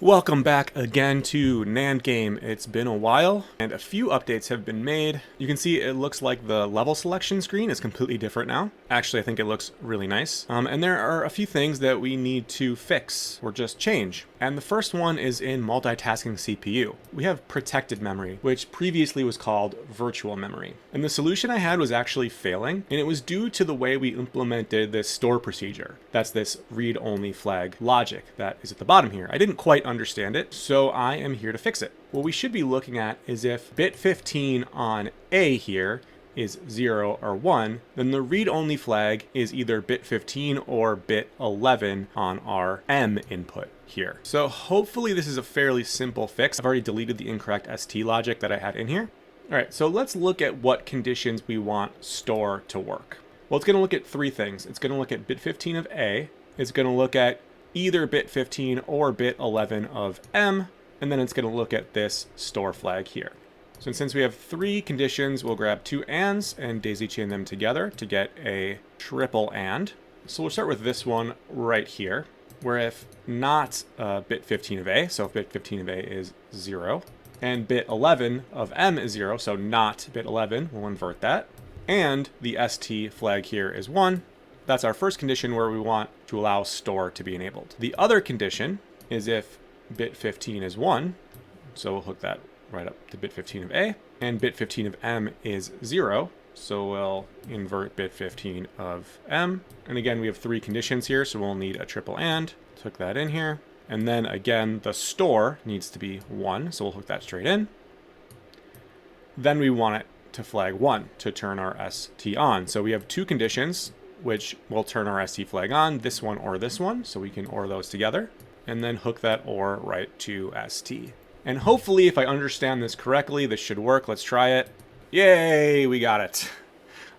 Welcome back again to NANDGAME. It's been a while, and a few updates have been made. You can see it looks like the level selection screen is completely different now. Actually, I think it looks really nice. And there are a few things that we need to fix, or just change. And the first one is in multitasking CPU. We have protected memory, which previously was called virtual memory. And the solution I had was actually failing, and it was due to the way we implemented this store procedure. That's this read-only flag logic that is at the bottom here. I didn't quite understand it, so I am here to fix it. What we should be looking at is if bit 15 on A here is 0 or 1, then the read-only flag is either bit 15 or bit 11 on our M input here. So hopefully this is a fairly simple fix. I've already deleted the incorrect ST logic that I had in here. All right, so let's look at what conditions we want store to work. Well, it's going to look at three things. It's going to look at bit 15 of A. It's going to look at either bit 15 or bit 11 of M, and then it's going to look at this store flag here. So since we have three conditions, we'll grab two ands and daisy chain them together to get a triple and. So we'll start with this one right here, where if not bit 15 of A, so if bit 15 of A is 0, and bit 11 of M is 0, so not bit 11, we'll invert that, and the ST flag here is 1, that's our first condition where we want to allow store to be enabled. The other condition is if bit 15 is 1, so we'll hook that right up to bit 15 of A, and bit 15 of M is 0, so we'll invert bit 15 of M. And again, we have three conditions here, so we'll need a triple and. Hook that in here. And then again, the store needs to be 1, so we'll hook that straight in. Then we want it to flag 1 to turn our ST on. So we have two conditions which will turn our ST flag on, this one or this one, so we can OR those together, and then hook that OR right to ST. And hopefully, if I understand this correctly, this should work. Let's try it. Yay, we got it.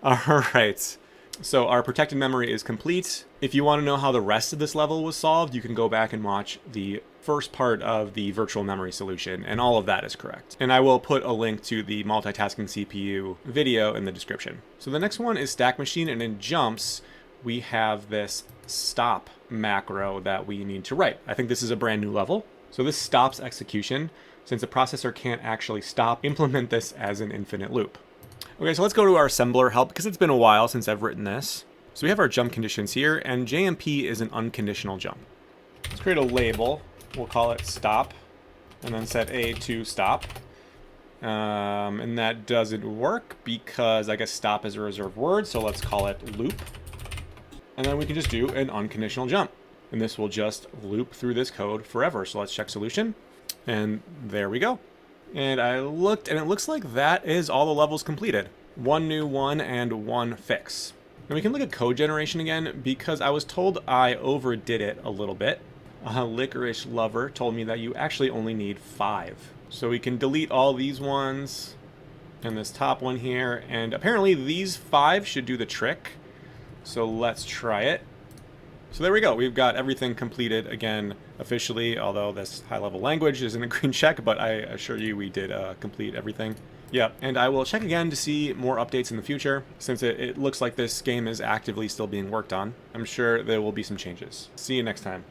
All right. So our protected memory is complete. If you want to know how the rest of this level was solved, you can go back and watch the first part of the virtual memory solution, and all of that is correct. And I will put a link to the multitasking CPU video in the description. So the next one is Stack Machine, and in jumps, we have this stop macro that we need to write. I think this is a brand new level. So this stops execution. Since the processor can't actually stop, implement this as an infinite loop. Okay, so let's go to our assembler help because it's been a while since I've written this. So we have our jump conditions here, and JMP is an unconditional jump. Let's create a label. We'll call it stop, and then set A to stop. And that doesn't work because I guess stop is a reserved word, so let's call it loop. And then we can just do an unconditional jump. And this will just loop through this code forever. So let's check solution, and there we go. And I looked, and it looks like that is all the levels completed. One new one and one fix. And we can look at code generation again because I was told I overdid it a little bit. Licorice Lover told me that you actually only need 5. So we can delete all these ones and this top one here. And apparently these 5 should do the trick. So let's try it. So there we go. We've got everything completed again officially, although this high-level language isn't a green check, but I assure you we did complete everything. Yep, and I will check again to see more updates in the future, since it looks like this game is actively still being worked on. I'm sure there will be some changes. See you next time.